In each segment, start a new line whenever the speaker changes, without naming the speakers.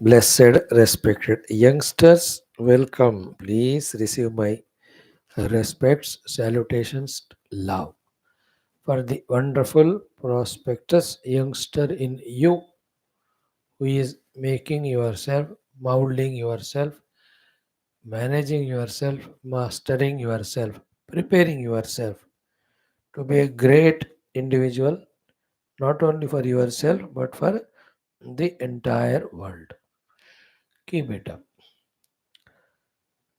Blessed, respected youngsters, welcome. Please receive my respects, salutations, love for the wonderful prospectus youngster in you who is making yourself, molding yourself, managing yourself, mastering yourself, preparing yourself to be a great individual, not only for yourself but for the entire world. Keep it up.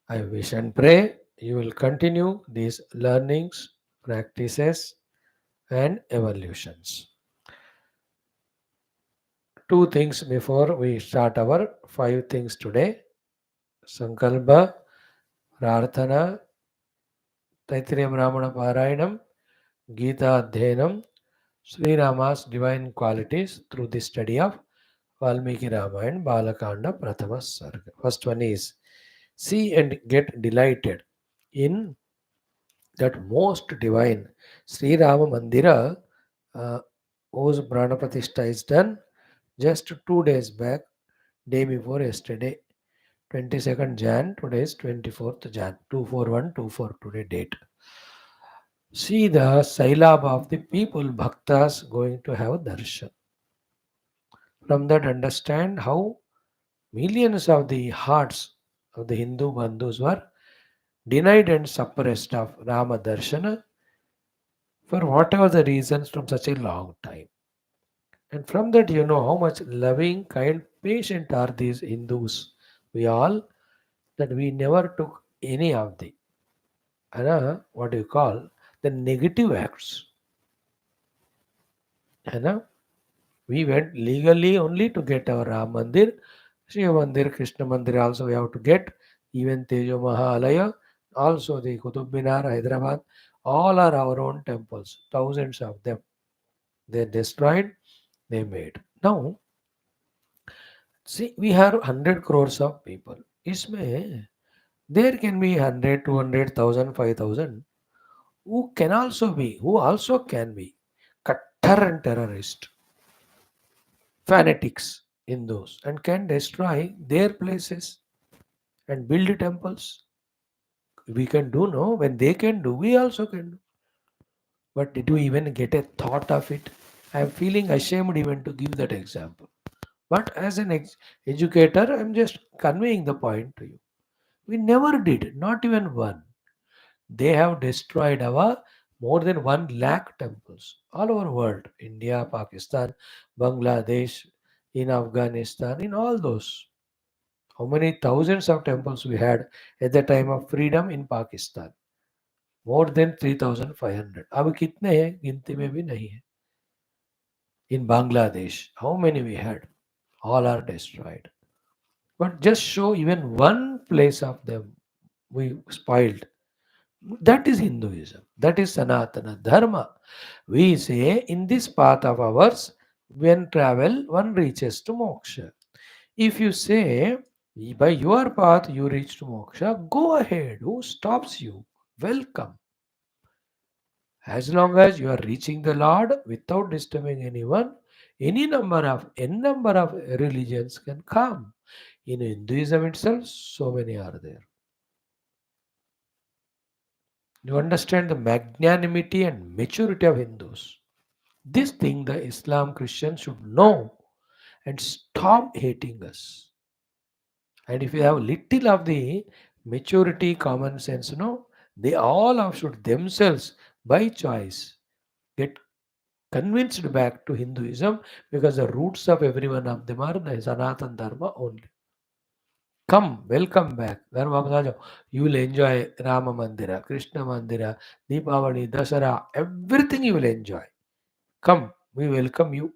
I wish and pray you will continue these learnings, practices, and evolutions. Two things before we start our five things today: Sankalpa, Prarthana, Taittiriya Brahmana Parayanam, Geetha Adhyanam, Sri Rama's divine qualities through the study of Valmiki Ramayana, Balakanda, Prathama Sarga. First one is see and get delighted in that most divine Sri Rama Mandira, uh, whose Prana Pratishtha is done just 2 days back, day before yesterday, 22nd Jan, today is 24th Jan, 24124 today date. See the Sailab of the people, Bhaktas going to have darshan. From that understand how millions of the hearts of the Hindu Bandhus were denied and suppressed of Rama Darshana for whatever the reasons from such a long time. And from that, you know how much loving, kind, patient are these Hindus. We all that we never took any of the what do you call the negative acts. And we went legally only to get our Ram Mandir, Shiva Mandir, Krishna Mandir also we have to get, even TEJOMAHA Alaya, also the Qutub Minar, Hyderabad, all are our own temples, thousands of them. They destroyed, they made. Now, see, we have 100 crores of people. Isme, there can be 100, 200, 1000, 5000 who also can be Kattar and terrorist, fanatics in those, and can destroy their places and build temples. We can do, no? When they can do, we also can do. But did we even get a thought of it? I am feeling ashamed even to give that example. But as an educator, I am just conveying the point to you. We never did, not even one. They have destroyed our more than 1 lakh temples all over world. India, Pakistan, Bangladesh, in Afghanistan, in all those. How many thousands of temples we had at the time of freedom in Pakistan? More than 3,500. अब कितने हैं गिनती में भी नहीं है. In Bangladesh, how many we had? All are destroyed. But just show even one place of them we spoiled. That is Hinduism. That is Sanatana Dharma. We say in this path of ours, when travel, one reaches to moksha. If you say by your path you reach to moksha, go ahead. Who stops you? Welcome. As long as you are reaching the Lord without disturbing anyone, n number of religions can come. In Hinduism itself, so many are there. You understand the magnanimity and maturity of Hindus. This thing the Islam Christians should know and stop hating us. And if you have little of the maturity, common sense, they all of should themselves by choice get convinced back to Hinduism, because the roots of every one of them are the Sanatan Dharma only. Come, welcome back. Dharma Basajo, you will enjoy Rama Mandira, Krishna Mandira, Deepavali, Dasara, everything you will enjoy. Come, we welcome you.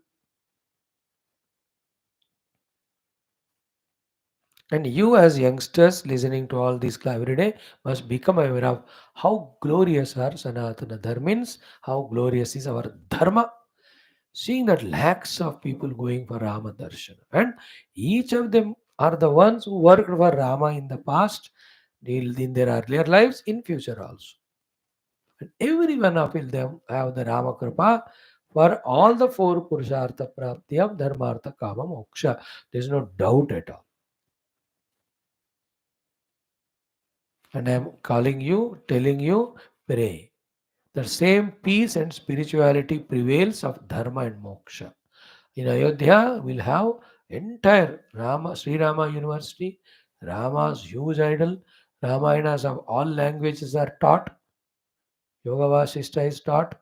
And you, as youngsters listening to all these every day, must become aware of how glorious our Sanatana Dharma means, how glorious is our Dharma. Seeing that lakhs of people going for Rama Darshan, and each of them are the ones who worked for Rama in the past, in their earlier lives, in future also. And every one of them have the Rama Kripa for all the four Purushartha Praptiyam Dharmartha Kama Moksha. There is no doubt at all. And I am calling you, telling you, pray. The same peace and spirituality prevails of Dharma and Moksha. In Ayodhya, we'll have entire Sri Rama University, Rama's huge idol, Ramayanas of all languages are taught, Yoga Vasishta is taught,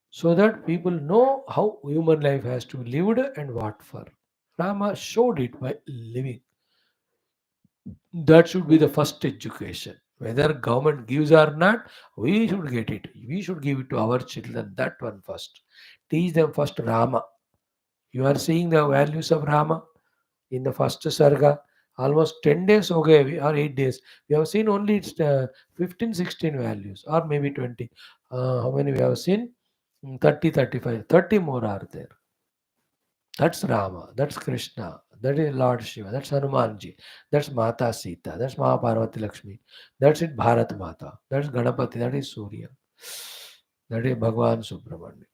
so that people know how human life has to be lived and what for. Rama showed it by living. That should be the first education. Whether government gives or not, we should get it. We should give it to our children. That one first. Teach them first Rama. You are seeing the values of Rama in the first Sarga. Almost 10 days okay, or 8 days. We have seen only its 15, 16 values or maybe 20. How many we have seen? 30, 35. 30 more are there. That's Rama. That's Krishna. That is Lord Shiva. That's Hanumanji. That's Mata Sita. That's Mahaparvati Lakshmi. That's it Bharat Mata. That's Ganapati. That is Surya. That is Bhagwan Subramanya.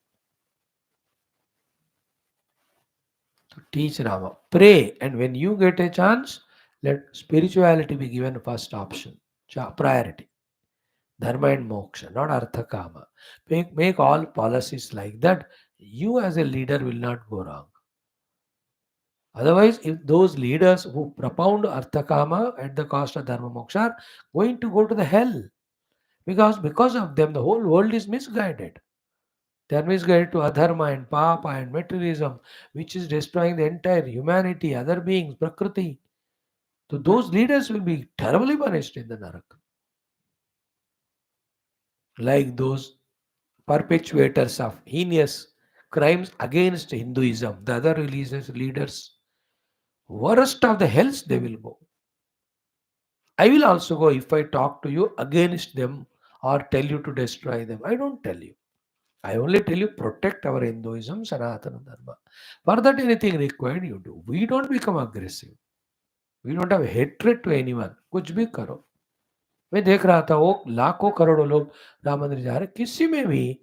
So teach Rama. Pray. And when you get a chance, let spirituality be given first option. Priority. Dharma and moksha, not artha kama. Make all policies like that. You as a leader will not go wrong. Otherwise, if those leaders who propound artha kama at the cost of dharma moksha are going to go to the hell, because of them the whole world is misguided. They are misguided to adharma and papa and materialism, which is destroying the entire humanity, other beings, prakriti. So those leaders will be terribly punished in the narak. Like those perpetuators of heinous crimes against Hinduism, the other religious leaders, worst of the hells they will go. I will also go if I talk to you against them or tell you to destroy them. I don't tell you. I only tell you protect our Hinduism, Sanatana Dharma. For that anything required you do. We don't become aggressive. We don't have hatred to anyone. कुछ भी करो. मैं देख रहा था वो लाखों करोड़ों लोग राम मंदिर जा रहे, किसी में भी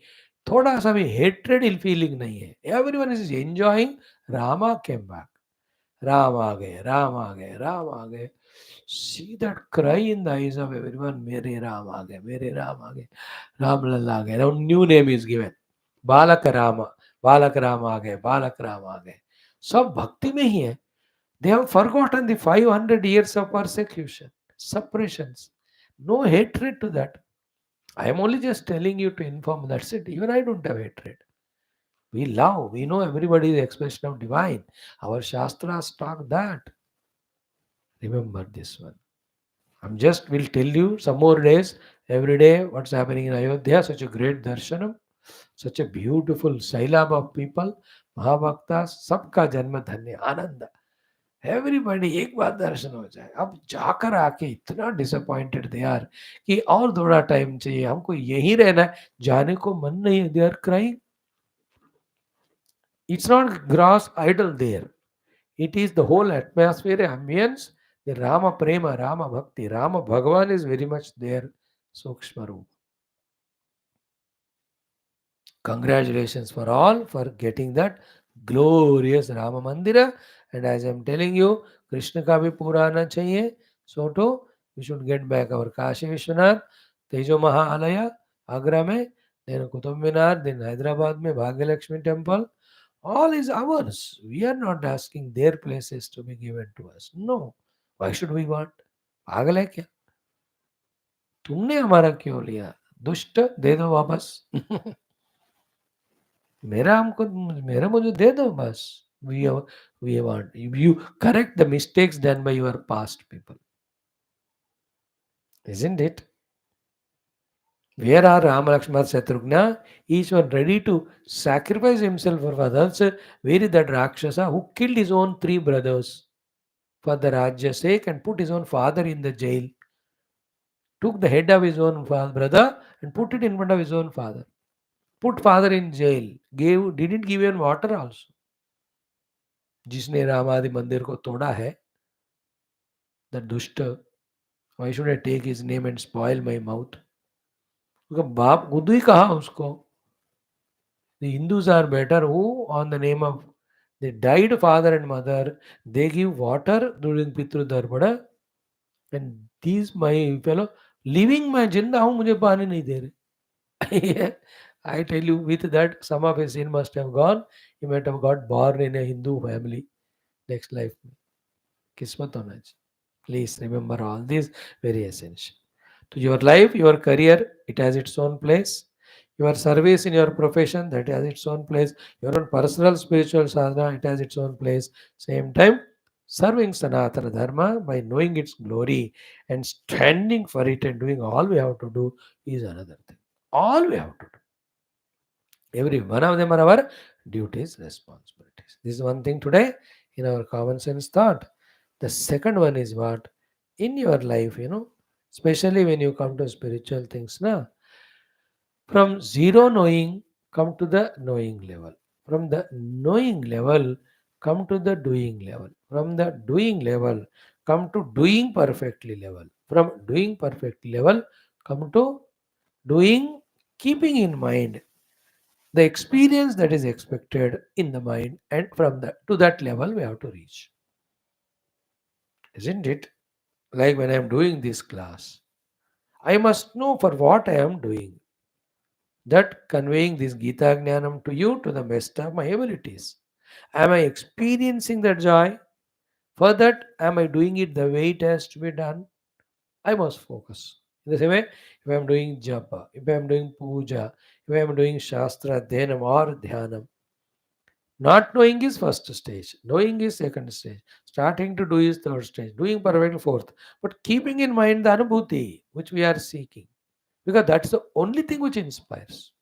थोड़ा सा भी हेट्रेड फीलिंग नहीं है. Everyone is enjoying. Rama came back. Ram आ गए, राम आ गए, राम आ गए. See that cry in the eyes of everyone. मेरे राम आ गए, मेरे राम आ गए, राम लल्ला आ गए. Now new name is given. बालक राम, बालक राम आ गए, बालक राम आ गए. सब भक्ति में ही है. They have forgotten the 500 years of persecution, suppressions. No hatred to that. I am only just telling you to inform. That's it. Even I don't have hatred. We love. We know everybody is the expression of divine. Our Shastras talk that. Remember this one. I'm just will tell you some more days, every day, what's happening in Ayodhya. Such a great darshanam, such a beautiful sailab of people, Mahabhaktas, सबका जन्म धन्य आनंद. Everybody एक बार दर्शन हो जाए. अब जाकर आके इतना डिसअपॉइंटेड दे आर कि और थोड़ा टाइम चाहिए, हमको यहीं रहना है, जाने को मन नहीं है. They are crying. It's not gross idle there. It is the whole atmosphere, ambience, the Rama Prema, Rama Bhakti. Rama Bhagavan is very much there. Sukshma Roop. Congratulations for all for getting that glorious Rama Mandira. And as I am telling you, Krishna ka bhi pura aana chahiye. So too, we should get back our Kashi Vishwanath, Tejomaha Alaya, Agra mein, then Qutub Minar, then Hyderabad mein Bhagyalakshmi Temple. All is ours. We are not asking their places to be given to us. No. Why should we want? पागल है क्या? तुमने हमारा क्यों लिया? दुष्ट, दे दो वापस. मेरा मुझे दे दो बस. We want you correct the mistakes done by your past people. Isn't it? Where are Rama, Lakshmana, Shatrugna? Each one ready to sacrifice himself for others. Where is that Rakshasa who killed his own three brothers for the Rajya sake and put his own father in the jail? Took the head of his own brother and put it in front of his own father. Put father in jail. Didn't give him water also. जिसने रामादि मंदिर को तोड़ा है, the dushta, why should I take his name and spoil my mouth? उसका बाप गुदू ही कहा उसको. The Hindus are better who, on the name of the died father and mother, they give water during Pitru Dharpada, and these my fellow living my jinda हूँ मुझे पानी नहीं दे रहे. I tell you, with that, some of his sin must have gone. He might have got born in a Hindu family next life. किस्मत होना चाहिए. Please remember all these, very essential. To your life, your career, it has its own place. Your service in your profession, that has its own place. Your own personal spiritual sadhana, it has its own place. Same time, serving Sanatana Dharma by knowing its glory and standing for it and doing all we have to do is another thing. All we have to do. Every one of them are our duties, responsibilities. This is one thing today in our common sense thought. The second one is what? In your life, especially when you come to spiritual things, now from zero knowing, come to the knowing level. From the knowing level, come to the doing level. From the doing level, come to doing perfectly level. From doing perfectly level, come to doing, keeping in mind the experience that is expected in the mind, and from that to that level we have to reach, isn't it? Like when I am doing this class, I must know for what I am doing, that conveying this Gita Jnanam to you to the best of my abilities. Am I experiencing that joy? For that, am I doing it the way it has to be done? I must focus. In the same way, if I am doing japa, if I am doing puja, if I am doing shastra, dhanam or dhyanam, not knowing is first stage, knowing is second stage, starting to do is third stage, doing perfectly fourth. But keeping in mind the anubhuti which we are seeking, because that's the only thing which inspires.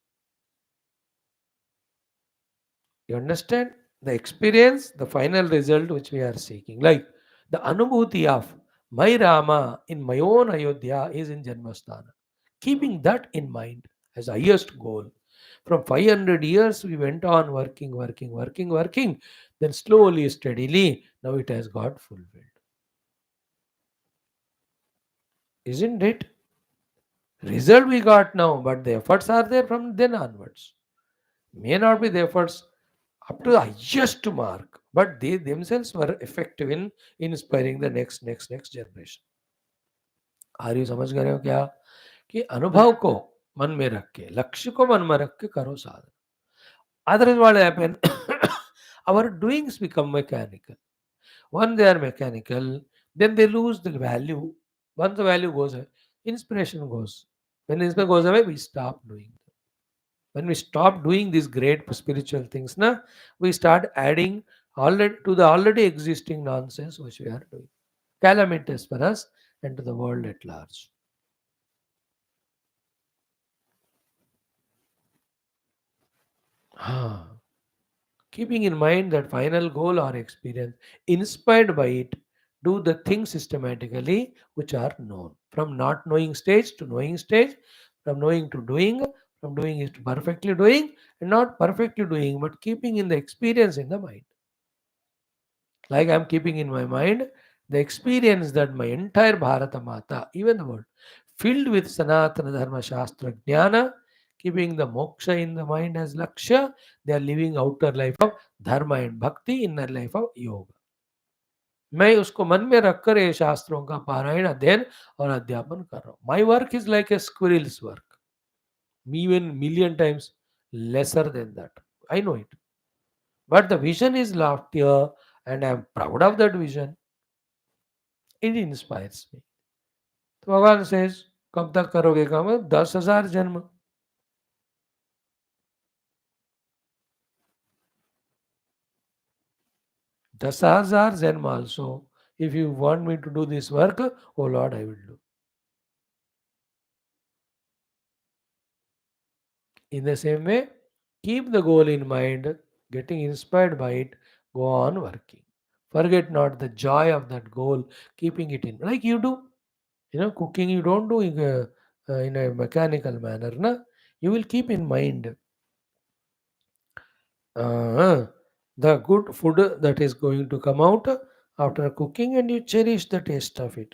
You understand? The experience, the final result which we are seeking. Like the anubhuti of my Rama in my own Ayodhya is in Janmasthana. Keeping that in mind as highest goal. From 500 years, we went on working, working, working, working. Then slowly, steadily, now it has got fulfilled. Isn't it? Result we got now, but the efforts are there from then onwards. May not be the efforts up to the highest mark, but they themselves were effective in inspiring the next generation. Are you समझ गए हो क्या कि अनुभव को मन में रख के लक्ष्य को मन में रख के करो साधन. Otherwise, what happen? Our doings become mechanical. When they are mechanical, then they lose the value. Once the value goes away, inspiration goes. When inspiration goes away, we stop doing. When we stop doing these great spiritual things, we start adding already to the already existing nonsense which we are doing. Calamitous for us and to the world at large. Ah. Keeping in mind that final goal or experience, inspired by it, do the things systematically which are known. From not knowing stage to knowing stage, from knowing to doing, from doing is to perfectly doing, and not perfectly doing, but keeping in the experience in the mind. Like I'm keeping in my mind the experience that my entire Bharata Mata, even the world, filled with Sanatana Dharma Shastra Jnana, keeping the moksha in the mind as Lakshya, they are living outer life of Dharma and Bhakti, inner life of Yoga. मैं उसको मन में रखकर ये शास्त्रों का पारायण अध्ययन और अध्यापन कर रहा हूँ. My work is like a squirrel's work, even million times lesser than that. I know it. But the vision is loftier and I am proud of that vision. It inspires me. तो भगवान says कब तक करोगे काम? 10,000 जन्म. 10,000 जन्म also. If you want me to do this work, oh Lord, I will do. In the same way, keep the goal in mind, getting inspired by it, go on working. Forget not the joy of that goal, keeping it in. Like you do, cooking you don't do in a mechanical manner. Na? You will keep in mind uh, the good food that is going to come out after cooking, and you cherish the taste of it.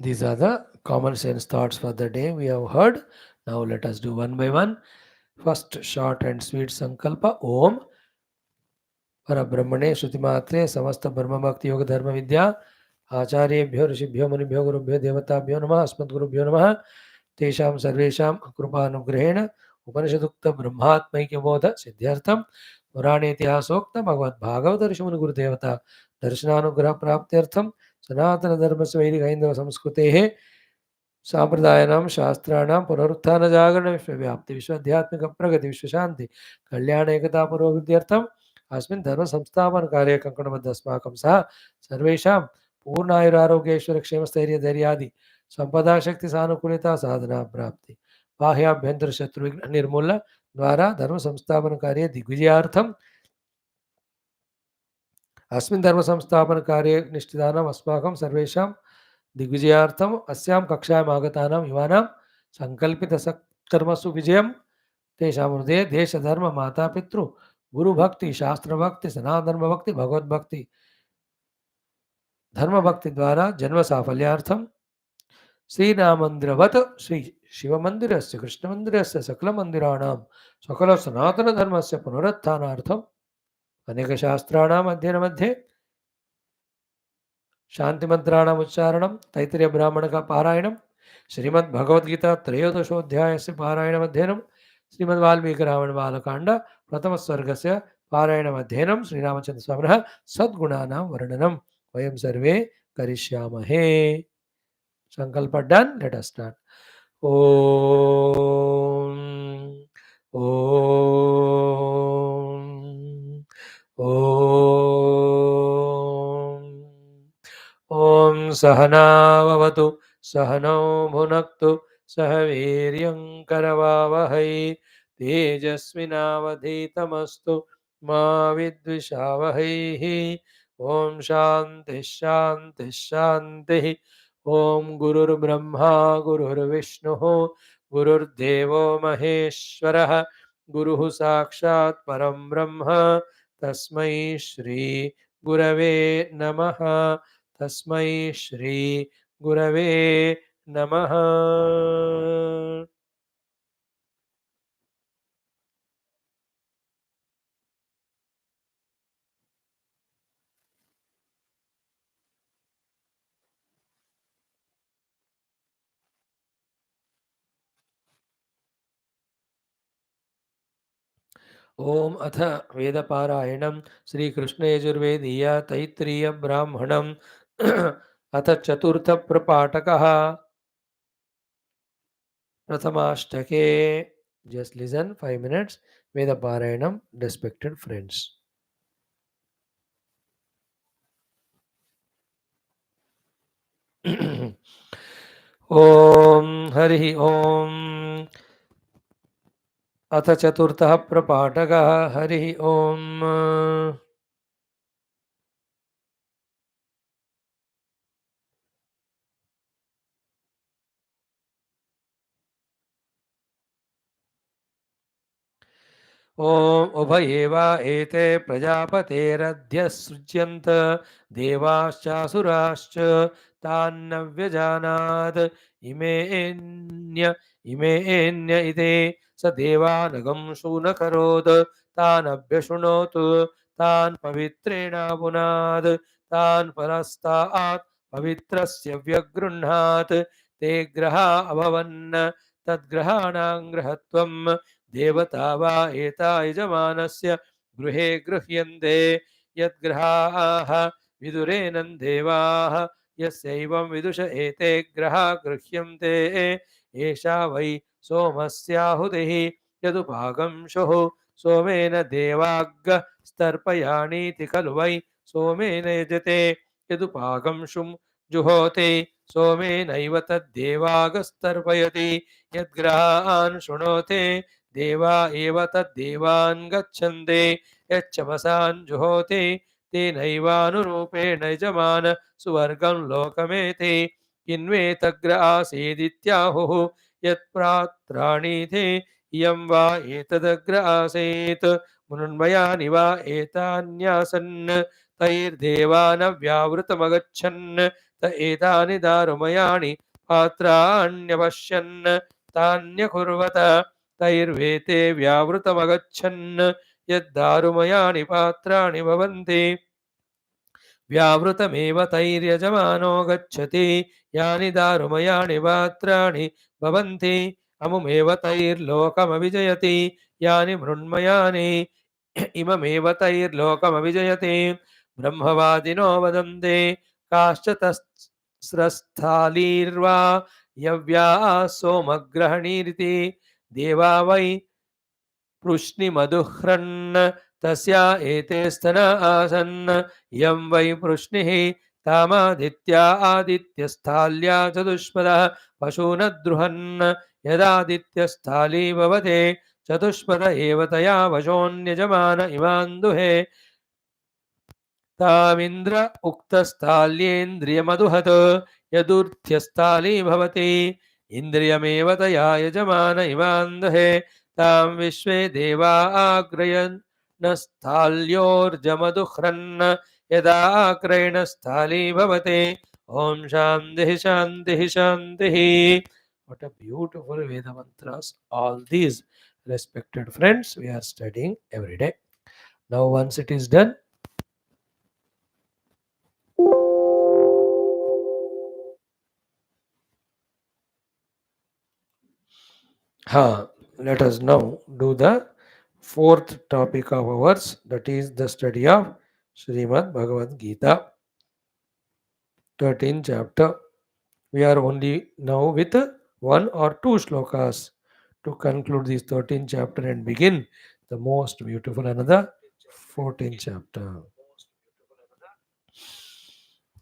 These are the common sense thoughts for the day we have heard. Now let us do one by one. First, short and sweet sankalpa. Om परब्रह्मणे श्रुतिमात्रे समस्त ब्रह्म भक्ति योग धर्म विद्या आचार्येभ्यो ऋषिभ्यो मुनिभ्यो गुरुभ्यो देवताभ्यो नमः अस्मद्गुरुभ्यो नमः तेषां सर्वेषां कृपानुग्रहेण उपनिषदुक्त ब्रह्मात्मैक्यबोध सिद्ध्यर्थं पुराणेतिहासोक्त भगवद्भागवत ऋषिमुनि गुरुदेवता दर्शनानुग्रह प्राप्त्यर्थं सनातन धर्म वैदिक हैंदव संस्कृतेः सांप्रदायानां शास्त्राणां पुनरुत्थान जागरण विश्वव्याप्ति विश्वाध्यात्मिक प्रगति विश्वशांति कल्याण एकता पुरोभिवृद्ध्यर्थम् अस्मिन् धर्म संस्थापन कार्ये कंकणबद्ध अस्माकं सह सर्वेषां पूर्णायुरारोग्येश्वर क्षेमस्थैर्य धैर्यादि संपदा शक्ति सानुकूलता साधना प्राप्ति बाह्याभ्यंतर शत्रु विघ्न निर्मूलन द्वारा धर्म संस्थापन कार्य दिग्विजयार्थम अस्मिन् धर्म संस्थापन कार्ये निष्ठितानाम् अस्माकं सर्वेषां दिग्विजयार्थम अस्यां कक्षायाम् आगतानां युवानां संकल्पितसत्कर्मसु विजयं तेषां हृदये देश धर्म माता पितृ गुरु भक्ति शास्त्र भक्ति सनातन धर्म भक्ति भगवत भक्ति धर्म भक्ति द्वारा जन्म साफल्यार्थम श्रीराममन्दिरवत् श्री शिवमन्दिरस्य कृष्णमन्दिरस्य सकलमन्दिराणां सकल सनातन धर्मस्य पुनरुत्थानार्थम अनेक शास्त्राणाम् अध्ययनमध्ये शांति मंत्राणाम उच्चारणं तैत्तिरीय ब्राह्मण का पारायणं श्रीमद् भगवद्गीता त्रयोदशोऽध्यायस्य पारायणम् अध्ययनं श्रीमद् वाल्मीकि रामायण बालकांड प्रथम सर्गस्य पारायणम् अध्ययनं श्रीरामचंद्र स्वामिनः सद्गुणानां वर्णनं वयं सर्वे करिष्यामहे. संकल्प डन. Let us start. ओम ओम ओम ओम सहनाववतु सहनौ भुनक्तु सह वीर्यं करवावहै तेजस्विनावधीतमस्तु मा विद्विषावहैः. ओम शांति शांति शांति. ओम गुरुर्ब्रह्मा गुरुर्विष्णुः गुरुर्देवो महेश्वरः गुरुः साक्षात् परं ब्रह्म तस्मै श्री गुरवे नमः. तस्मै श्री गुरवे नमः. ओम अथ वेदपारायणं श्रीकृष्णयजुर्वेदीय तैत्तिरीय ब्राह्मणम् अथ चतुर्थ प्रपाठकः. प्रथमाष्टके. Just listen 5 minutes. वेदपारायणं respected friends. ओम हरि ओम. अथ चतुर्थः प्रपाठकः. हरि ओम. ओम उभयेवा एते प्रजापतेरद्य सृज्यन्त देवाश्चासुराश्च तान्न व्यजानात् इमेऽन्य इते स देवानगं शूनकरोत् तान् अभ्यशृणोतु तान् पवित्रेणापुनात् तान् परस्तात् पवित्रस्य व्यगृह्णात् ते ग्रहा अभवन् तद्ग्रहाणां ग्रहत्वम् देवता वा एता यजमानस्य गृहे गृह्यन्ते यद्ग्रहाः विदुरेनं देवाः यस्यैवं विदुष एते ग्रहा गृह्यन्ते एषा वै सोमस्याहुतिः यदुपागंशुः सोमेन देवाग् स्तर्पयाणीति खलु वै सोमेन यजते यदुपागंशुं जुहोति सोमेनैव तद्देवागस्तर्पयति यद्ग्रहान् शृणोते देवा एव तद्देवान् गच्छन्ते यच्चमसान् जुहोति तेनैवानुरूपेण यजमान सुवर्गं लोकमेति किन्वेतग्र आसीदित्याहुः यत्प्रात्राणीति इयं वा एतदग्र आसीत् मृण्मयानि वा एतान्यासन् तैर्देवानव्यावृतमगच्छन् त एतानि दारुमयाणि पात्राण्यपश्यन् तान्यकुर्वत तैर्वेते व्यावृतमगच्छन् यद्दारुमयानि पात्राणि भवन्ति व्यावृतमेव तैर्यजमानो गच्छति यानि दारुमयानि पात्राणि भवन्ति अमुमेव तैर्लोकमविजयति यानि मृण्मयानि इममेव तैर्लोकमविजयति ब्रह्मवादिनो वदन्ति काश्चतस्रस्थालीर्वा यव्या सोमग्रहणीरिति देवा वै पृश्निमधुह्रन् तस्या एते स्तन आसन् यं वै पृश्निः तामादित्या आदित्यस्थाल्या चतुष्पदः पशूनद्रुहन् यदादित्यस्थाली भवते चतुष्पद एव तया वशोऽन्यजमान इमान् दुहे तामिन्द्र उक्तस्थाल्येन्द्रियमदुहत् यदूर्थ्यस्थाली भवति इन्द्रियमेव तया यजमान इमान् दुहे तां विश्वे देवा आग्रयन् न स्थाल्योर्जमदुह्रन् यदा आक्रयणस्थाली भवते ॐ शान्तिः शान्तिः शान्तिः. What a beautiful Veda mantras all these, respected friends, we are studying every day. Now once it is done, let us now do the fourth topic of ours, that is the study of Srimad Bhagavad Gita, 13th chapter. We are only now with one or two shlokas to conclude this 13th chapter and begin the most beautiful another 14th chapter.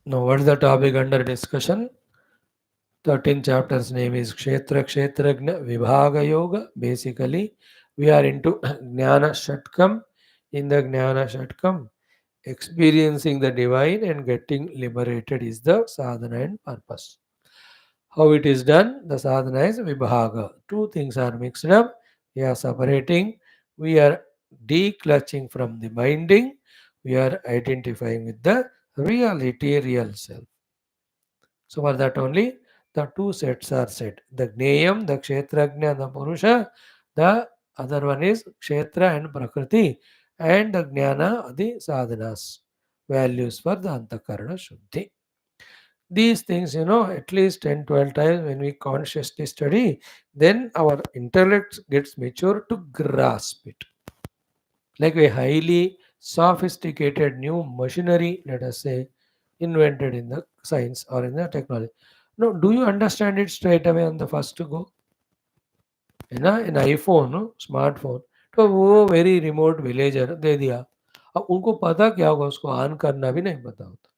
Now, what is the topic under discussion? 13th chapter's name is Kshetragna Vibhaga Yoga. Basically, we are into Jnana Shatkam. In the Jnana Shatkam, experiencing the divine and getting liberated is the sadhana and purpose. How it is done? The sadhana is Vibhaga. Two things are mixed up. We are separating. We are declutching from the binding. We are identifying with the reality, real self. So for that only the two sets are set. The Gneyam, the Kshetragna, the Purusha. The other one is Kshetra and Prakriti. And the Jnana, the sadhanas. Values for the Antakarana Shuddhi. These things, at least 10, 12 times when we consciously study, then our intellect gets mature to grasp it. Like a highly sophisticated new machinery, let us say, invented in the science or in the technology. No, do you understand it straight away on the first go? An iPhone, smartphone, तो वो very remote villager दे दिया, अब उनको पता क्या होगा, उसको on करना भी नहीं पता होता.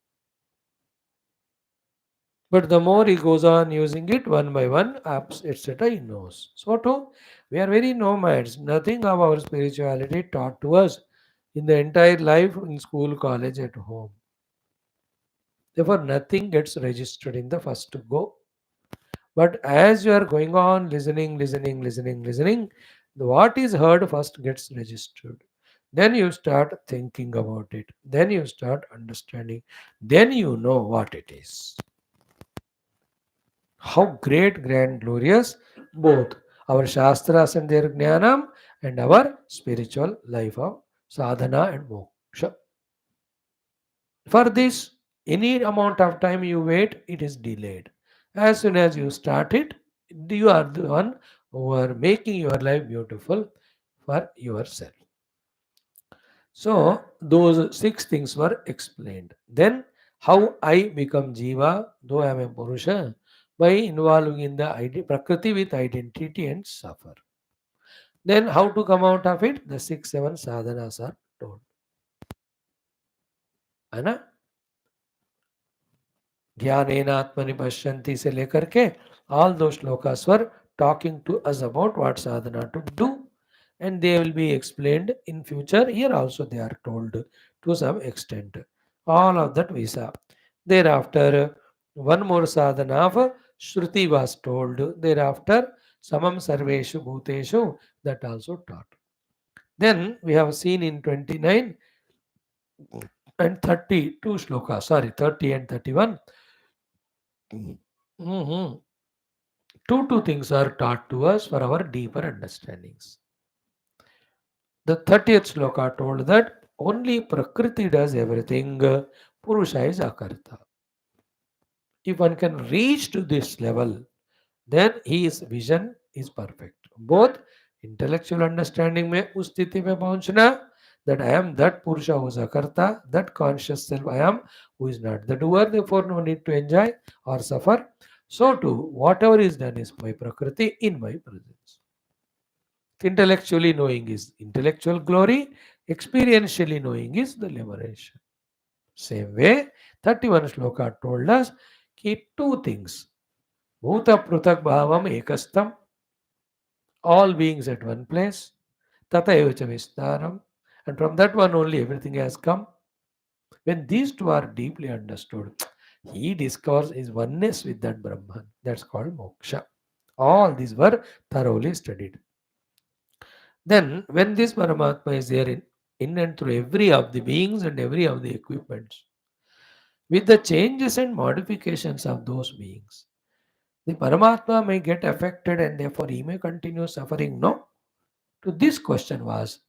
But the more he goes on using it one by one, apps, etc., he knows. So too, we are very nomads. Nothing of our spirituality taught to us in the entire life, in school, college, at home. Therefore, nothing gets registered in the first go. But as you are going on listening, what is heard first gets registered. Then you start thinking about it. Then you start understanding. Then you know what it is. How great, grand, glorious both our Shastras and their Jnanam and our spiritual life of sadhana and moksha. For this, any amount of time you wait, it is delayed. As soon as you start it, you are the one who are making your life beautiful for yourself. So, those six things were explained. Then, how I become Jiva, though I am a Purusha, by involving in the Prakriti with identity and suffer. Then, how to come out of it? The 6, 7 sadhanas are told. है ना? ध्यानेनात्मनि पश्यन्ति से लेकर के all those shlokas were talking to us about what sadhana to do, and they will be explained in future. Here also they are told to some extent. All of that we saw. Thereafter, one more sadhana of Shruti was told. Thereafter, Samam Sarveshu Bhuteshu, that also taught. Then we have seen in 29 and 32 shlokas, sorry, 30 and 31. Mhm. Two things are taught to us for our deeper understandings. The 30th sloka told that only Prakriti does everything, Purusha is Akarta. If one can reach to this level, then his vision is perfect. Both intellectual understanding में उस स्थिति में पहुंचना that I am that Purusha who is Akarta, that conscious self I am who is not the doer, therefore no need to enjoy or suffer. So too, whatever is done is by Prakriti in my presence. Intellectually knowing is intellectual glory, experientially knowing is the liberation. Same way, 31 shloka told us कि two things. Bhuta prutak bhavam ekastam, all beings at one place, tata evacha vistaram, and from that one only everything has come. When these two are deeply understood, he discovers his oneness with that Brahman. That's called moksha. All these were thoroughly studied. Then, when this Paramatma is there in and through every of the beings and every of the equipments, with the changes and modifications of those beings, the Paramatma may get affected and therefore he may continue suffering. No. To this question was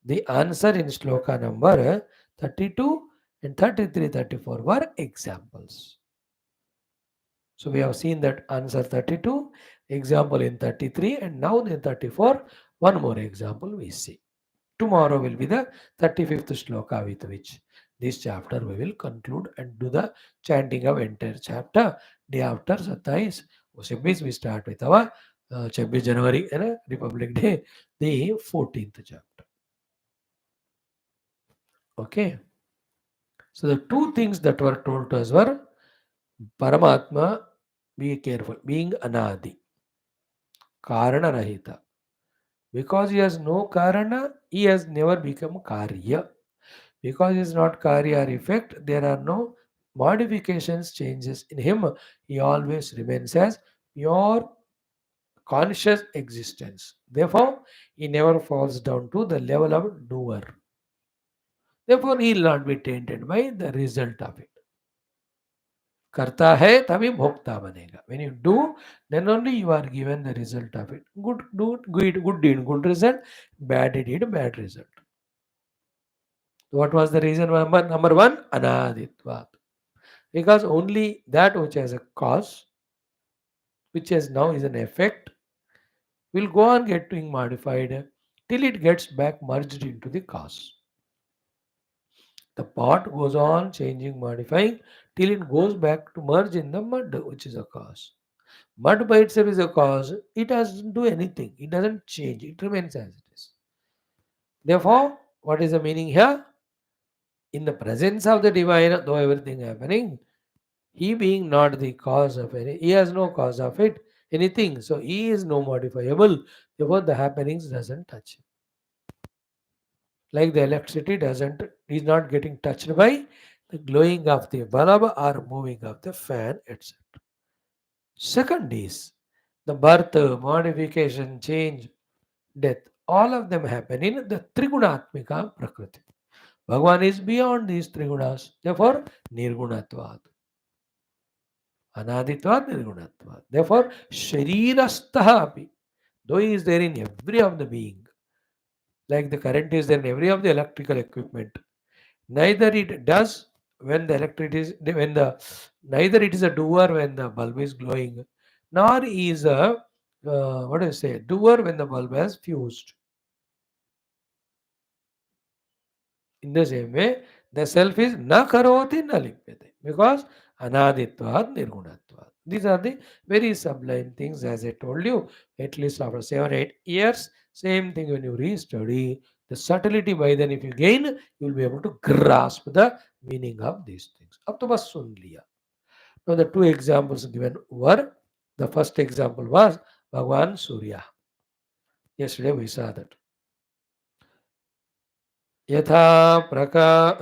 the answer in sloka number 32 and 33, 34 were examples. So we have seen that answer 32, example in 33, and now in 34, one more example we see. Tomorrow will be the 35th shloka with which this chapter we will conclude and do the chanting of entire chapter. Day after 27, we start with our 26 January Republic Day, the 14th chapter. Okay. So the two things that were told to us were Paramatma, be careful, being Anadi, Karana Rahita. Because he has no Karana, he has never become Karya. Because he is not Karya or effect, there are no modifications, changes in him. He always remains as pure conscious existence. Therefore, he never falls down to the level of doer. Therefore, he will not be tainted by the result of it. करता है तभी भोक्ता बनेगा. When you do, then only you are given the result of it. Good deed, good result. Bad deed, bad result. What was the reason? Number one, anaditvat. Because only that which has a cause, which has now is an effect, will go on getting modified till it gets back merged into the cause. The pot goes on changing, modifying till it goes back to merge in the mud, which is a cause. Mud by itself is a cause. It doesn't do anything. It doesn't change. It remains as it is. Therefore, what is the meaning here? In the presence of the divine, though everything happening, he being not the cause of any, he has no cause of it, anything. So he is no modifiable. Therefore, the happenings doesn't touch him. Like the electricity doesn't, is not getting touched by the glowing of the bulb or moving of the fan, etc. Second is the birth, modification, change, death. All of them happen in the Trigunatmika Prakriti. Bhagavan is beyond these Trigunas. Therefore, Nirgunatvat. Anaditvat, Nirgunatvat. Therefore, Sharirastha api. Though he is there in every of the being, like the current is there in every of the electrical equipment, neither it does when the electricity is when the neither it is a doer when the bulb is glowing, nor is a what do you say doer when the bulb has fused. In the same way, the self is na karoti na lipyate because anaditvat nirgunatvat. These are the very sublime things, as I told you, at least after 7 8 years. Same thing when you restudy the subtlety. By then, if you gain, you will be able to grasp the meaning of these things. Ab to bas sun liya. Now, the two examples given were the first example was Bhagwan Surya. Yesterday we saw that. यथा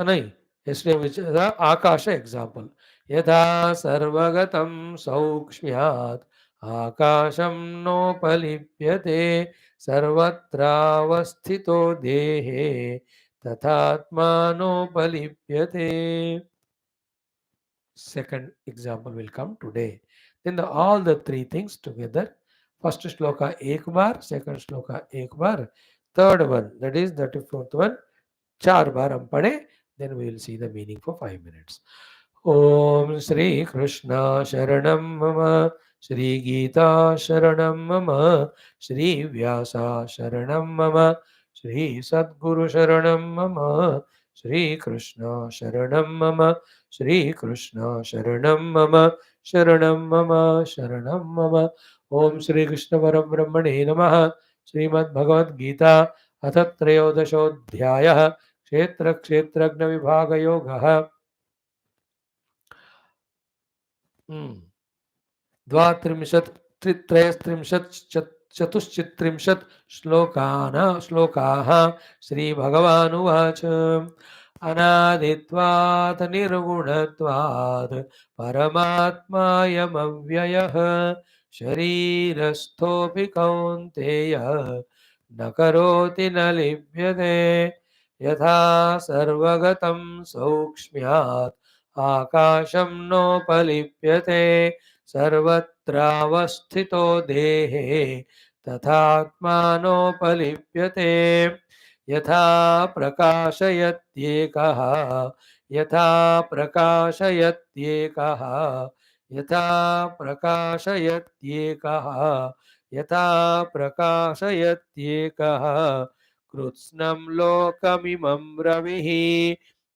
नहीं yesterday which is the akasha example. यथा सर्वगतं सौक्ष्म्यात् आकाशं नोपलिप्यते सर्वत्रावस्थितो देहे तथात्मानोपलिप्यते. Second example will come today. all the three things together. First shloka ek bar, second shloka ek bar, third one, that is 34th one, char bar hum padhe, then we will see the meaning for 5 minutes. Om Shri Krishna Sharanam Mama, Shri Geetha Sharanam Mama, Shri Vyasa Sharanam Mama, Shri Sadguru Sharanam Mama, Shri Krishna Sharanam Mama, Shri Krishna Sharanam Mama, Sharanam Mama, Sharanam Mama. Om Shri Krishna Parabrahmane Namaha, Srimad Bhagavad Gita, अथ त्रयोदशोऽध्यायः क्षेत्र क्षेत्रज्ञ विभाग योगः द्वात्रिंशत् त्रयस्त्रिंशत् चतुश्चत्रिंशत् श्लोकाः श्रीभगवानुवाच अनादित्वात् निर्गुणत्वात् परमात्मायमव्ययः शरीरस्थोऽपि कौन्तेय न करोति न लिप्यते यथा सर्वगतं सौक्ष्म्यात् आकाशं नोपलिप्यते सर्वत्रावस्थितो देहे तथात्मानोपलिप्यते यथा प्रकाशयत्येकः यथा प्रकाशयत्येकः यथा प्रकाशयत्येकः यथा प्रकाशयत्येकः कृत्स्नं लोकमिमं रविः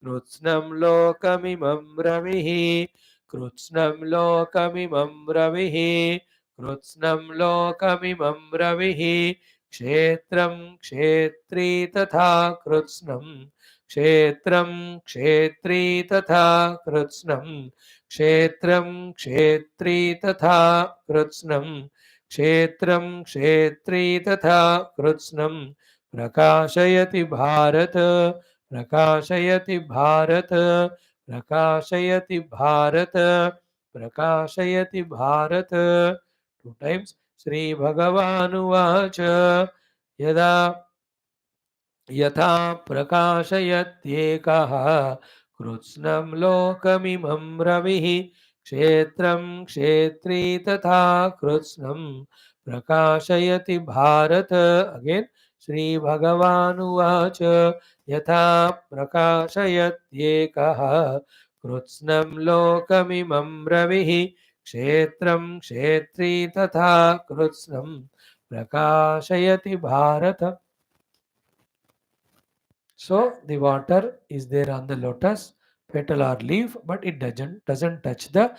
कृत्स्नं लोकमिमं रविः कृत्स्नं लोकमिमं रविः कृत्स्नं लोकमिमं रविः क्षेत्रं क्षेत्री तथा कृत्स्नं क्षेत्रं क्षेत्री तथा कृत्स्नं क्षेत्रं क्षेत्री तथा कृत्स्नं क्षेत्रं क्षेत्री तथा कृत्स्नं प्रकाशयति भारत प्रकाशयति भारत प्रकाशयति भारत प्रकाशयति भारत टू टाइम्स श्री भगवानुवाच यदा यथा प्रकाशयत्येकः कृत्स्नं लोकमिमं रविः क्षेत्रं क्षेत्री तथा कृत्स्नं प्रकाशयति भारत अगेन श्री भगवानुवाच यथा प्रकाशयत्येकः कृत्स्नं लोकमिमं रविः क्षेत्रं क्षेत्री तथा कृत्स्नं प्रकाशयति Bharat. So the water is there on the lotus petal or leaf, but it doesn't touch the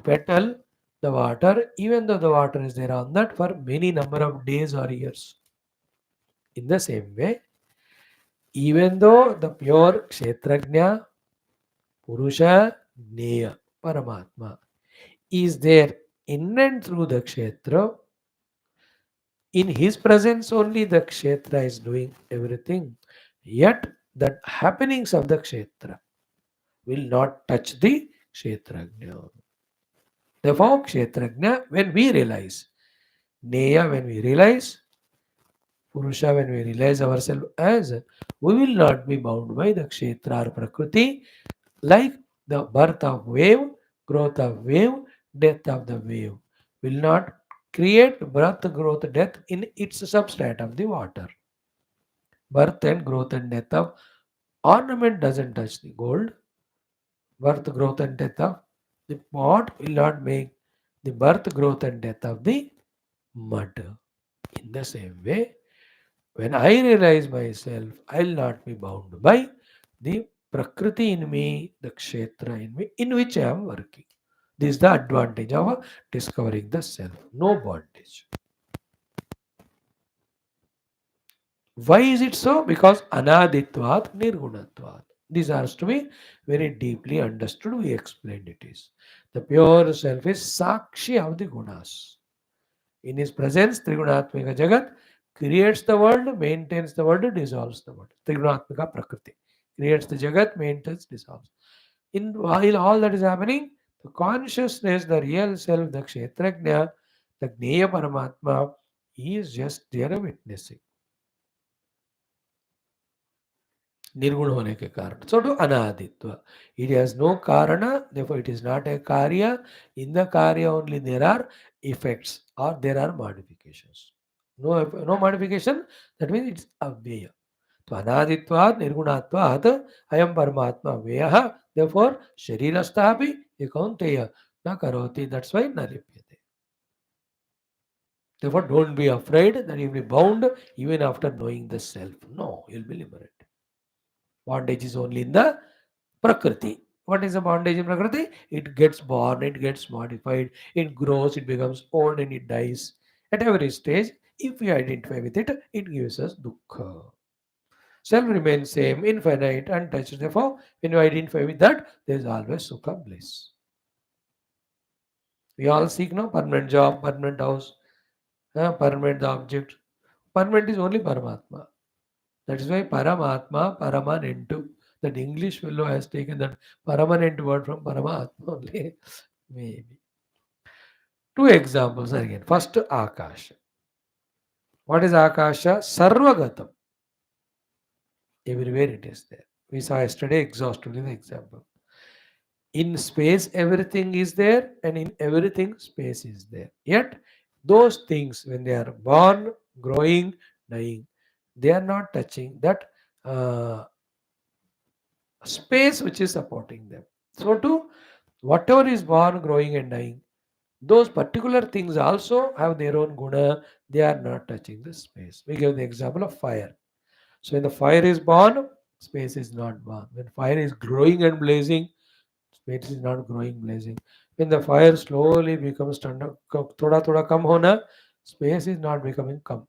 petal, the water, even though the water is there on that for many number of days or years. In the same way, even though the pure Kshetrajna, Purusha, Neya, Paramatma is there in and through the Kshetra, in his presence only the Kshetra is doing everything. Yet the happenings of the Kshetra will not touch the Kshetrajna. Therefore, Kshetrajna, when we realize, Neya, when we realize, Purusha, when we realize ourselves as, we will not be bound by the Kshetra or Prakriti, like the birth of wave, growth of wave, death of the wave. Will not create birth, growth, death in its substrate of the water. Birth and growth and death of ornament doesn't touch the gold. Birth, growth, and death of the pot will not make the birth, growth, and death of the mud. In the same way, when I realize myself, I will not be bound by the Prakriti in me, the Kshetra in me, in which I am working. This is the advantage of discovering the self. No bondage. Why is it so? Because anaditvat nirgunatvat. These are to be very deeply understood. We explained it is. The pure self is sakshi of the gunas. In his presence, Trigunatmika Jagat creates the world, maintains the world, dissolves the world. Trigunatmika Prakriti creates the Jagat, maintains, dissolves. In while all that is happening, the consciousness, the real self, the Kshetrajna, the Gneya Paramatma, he is just there witnessing. निर्गुण होने के कारण. So to anaditva. It has no karana, therefore it is not a karya. In the karya only there are effects or there are modifications. No modification, that means it's avyaya. तो अनादित्वात् निर्गुणात्वात् अयं परमात्मा व्ययः. Therefore शरीरस्थः अपि ये कौन्तेय न करोति. That's why न लिप्यते. Therefore don't be afraid that you'll be bound even after knowing the self. No, you'll be liberated. Bondage is only in the Prakriti. What is the bondage in Prakriti? It gets born, it gets modified, it grows, it becomes old and it dies. At every stage, if we identify with it, it gives us dukkha. Self remains same, infinite, untouched. Therefore, when you identify with that, there is always sukha, bliss. We all seek no permanent job, permanent house, permanent object. Permanent is only Paramatma. That is why Paramatma, Paramanentu. That English fellow has taken that permanent word from Paramatma only. Maybe. Two examples again. First, Akasha. What is Akasha? Sarvagatam. Everywhere it is there. We saw yesterday exhaustively the example. In space, everything is there, and in everything, space is there. Yet, those things, when they are born, growing, dying, they are not touching that uh, space which is supporting them. So, too, whatever is born, growing, and dying, those particular things also have their own guna. They are not touching the space. We give the example of fire. So, when the fire is born, space is not born. When fire is growing and blazing, space is not growing, blazing. When the fire slowly becomes thoda thoda kam hona, space is not becoming kam.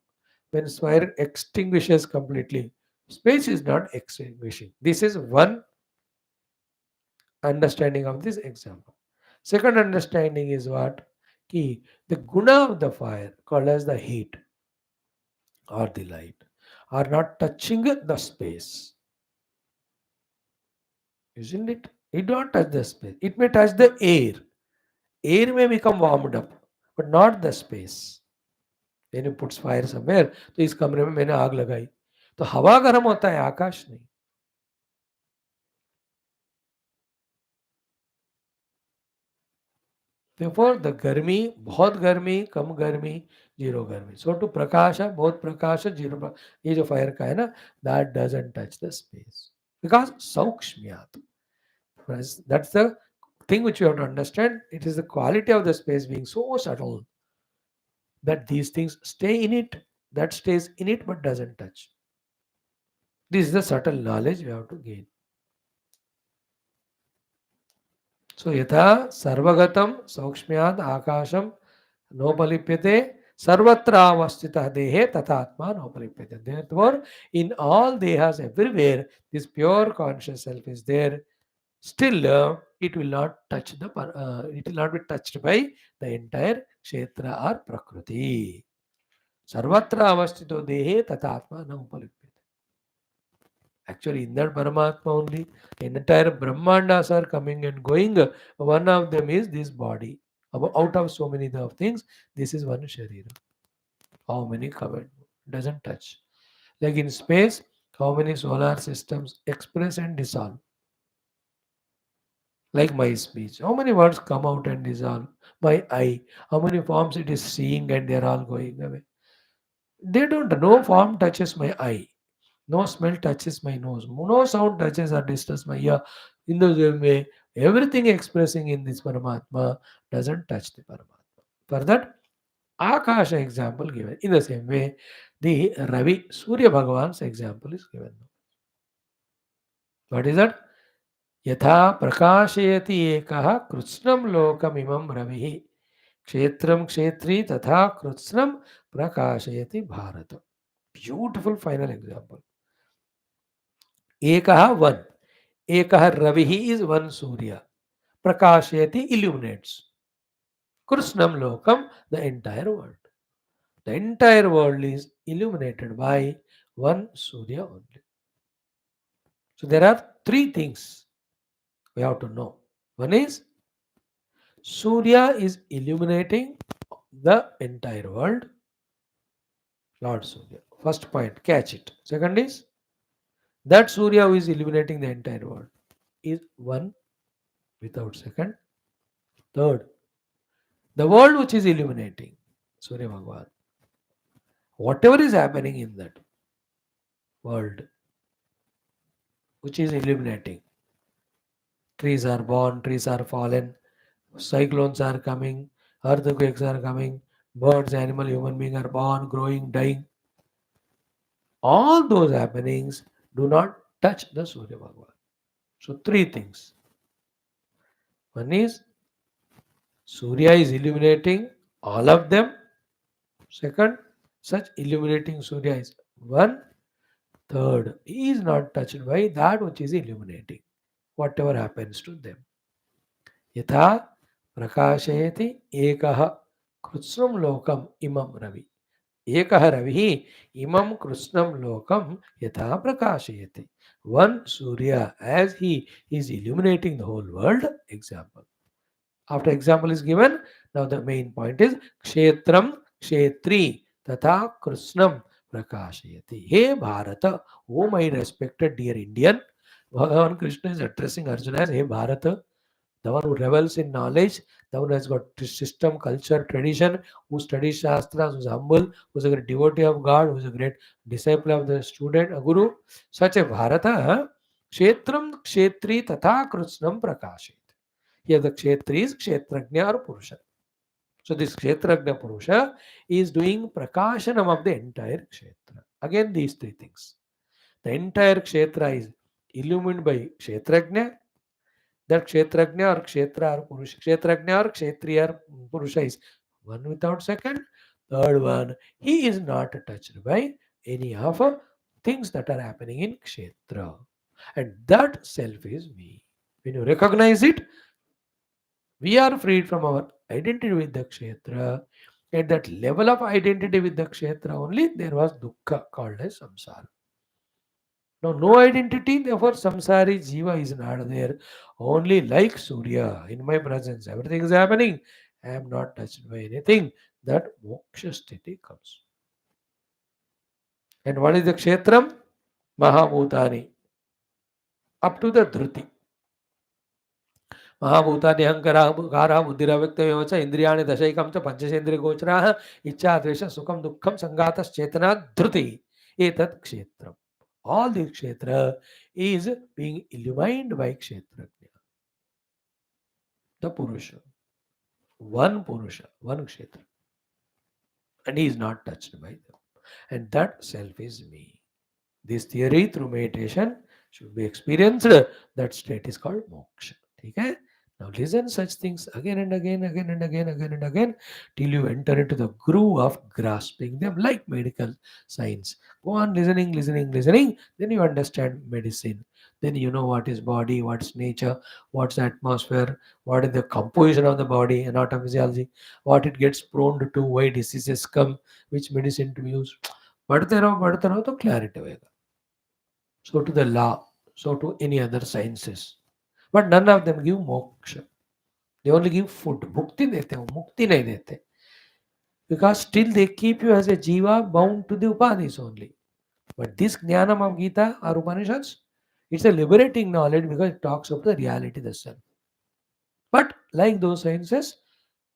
When fire extinguishes completely, space is not extinguishing. This is one understanding of this example. Second understanding is what? Ki, the guna of the fire, called as the heat or the light, are not touching the space. Isn't it? It don't touch the space. It may touch the air. Air may become warmed up, but not the space. When you put fire somewhere, तो इस कमरे में मैंने आग लगाई, तो हवा गर्म होता है, आकाश नहीं. Therefore, the गर्मी, बहुत गर्मी, कम गर्मी, जीरो गर्मी. So to प्रकाश, बहुत प्रकाश, जीरो प्रकाश. ये जो फायर का है ना, that doesn't touch the space because saukshmyat. That's the thing which you have to understand. It is the quality of the space being so subtle that these things stay in it, that stays in it but doesn't touch. This is the subtle knowledge we have to gain. So yatha sarvagatam saukshmyad akasham nopalipyate sarvatra avastitah dehe tathatma nopalipyate. Therefore, in all dehas everywhere, this pure conscious self is there. Still, it will not touch it will not be touched by the entire kshetra or prakriti. Sarvatra avastito dehe tathatma nopalipyate. Actually, in that Paramatma only, entire Brahmandas are coming and going. One of them is this body. Out of so many of things, this is one Sharira. How many covered? Doesn't touch. Like in space, how many solar systems express and dissolve? Like my speech. How many words come out and dissolve? My eye. How many forms it is seeing and they are all going away? They don't. No form touches my eye. No smell touches my nose. No sound touches or disturbs my ear. In the same way, everything expressing in this Paramatma doesn't touch the Paramatma. For that, Akasha example given. In the same way, the Ravi, Surya Bhagavan's example is given. What is that? Yatha prakashayati ekaha krutznam lokamimam ravihi. Kshetram kshetri tatha krutznam prakashayati bharata. Beautiful final example. Ekaha one. Ekah Ravihi is one Surya. Prakashayati illuminates. Krishnam Lokam, the entire world. The entire world is illuminated by one Surya only. So there are three things we have to know. One is Surya is illuminating the entire world. Lord Surya. First point, catch it. Second is That Surya who is illuminating the entire world is one without second. Third, the world which is illuminating Surya Bhagavan, whatever is happening in that world which is illuminating, trees are born, trees are fallen, cyclones are coming, earthquakes are coming, birds, animal, human being are born, growing, dying. All those happenings do not touch the Surya Bhagavan. So three things. One is Surya is illuminating all of them. Second, such illuminating Surya is one. Third, he is not touched by that which is illuminating, whatever happens to them. यथा प्रकाशयति एकः कृत्स्नं लोकम् इमं रवि एकः रविः इमं कृत्स्नं लोकं यथा प्रकाशयति. One Surya, as he is illuminating the whole world. Example. After example is given, now the main point is kshetram kshetri tatha krusnam prakashayati. Hey Bharata, oh my respected dear Indian, Bhagavan Krishna is addressing Arjuna as Hey Bharata, the one who revels in knowledge, the one who has got system, culture, tradition, who studies Shastras, who is humble, who is a great devotee of God, who is a great disciple of the student, a guru. Such a Bharata, kshetram kshetri tatha krusnam prakashayati. Here the Kshetri is Kshetragna or Purusha. So this Kshetragna Purusha is doing Prakashanam of the entire Kshetra. Again these three things. The entire Kshetra is illumined by Kshetragna. That Kshetragna or Kshetra or Purusha, Kshetragna or Kshetriya or Purusha is one without second. Third one, he is not touched by any of things that are happening in Kshetra. And that self is me. When you recognize it, we are freed from our identity with the kshetra. At that level of identity with the kshetra only, there was dukkha called as samsara. Now, no identity, therefore, samsari jiva is not there. Only like Surya, in my presence, everything is happening. I am not touched by anything. That moksha sthiti comes. And what is the kshetram? Mahabhutani. Up to the dhruti. महाभूतानि अहंकारा बुद्धिरव्यक्तमेव च इंद्रियाणि दशैकं च पंचचेन्द्रियगोचराः इच्छा द्वेष सुखम दुःखम संघातश्चेतना धृति एतत् क्षेत्रम. All the kshetra is being illumined by kshetragna. The Purusha. One kshetra. And he is not touched by them. And that self is me. This theory through meditation should be experienced. That state is called moksha. Okay? Now listen such things again and again, again and again, again and again, till you enter into the groove of grasping them like medical science. Go on listening, listening, listening. Then you understand medicine. Then you know what is body, what's nature, what's atmosphere, what is the composition of the body, anatomy, what it gets prone to, why diseases come, which medicine to use. बढ़ते रहो तो clarity होएगा. So to the law, so to any other sciences. But none of them give moksha. They only give food. Mukti dete ho, mukti nahi dete. Because still they keep you as a jiva bound to the upadhis only. But this jnanam of Gita or Upanishads, it's a liberating knowledge because it talks of the reality, the self. But like those sciences,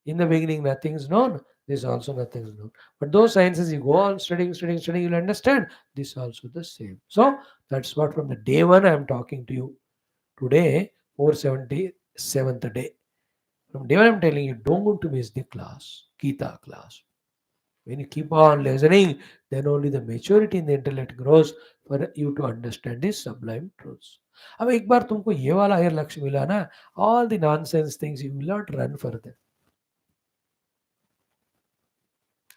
in the beginning nothing is known, this also nothing is known. But those sciences, you go on studying, you'll understand this also the same. So that's what from the day one I am talking to you. Today, 477th day. From day one, I'm telling you, don't miss the class, Geetha class. When you keep on listening, then only the maturity in the intellect grows for you to understand these sublime truths. अब एक बार तुमको ये वाला अगर लक्ष्य मिला ना, all the nonsense things you will not run for them.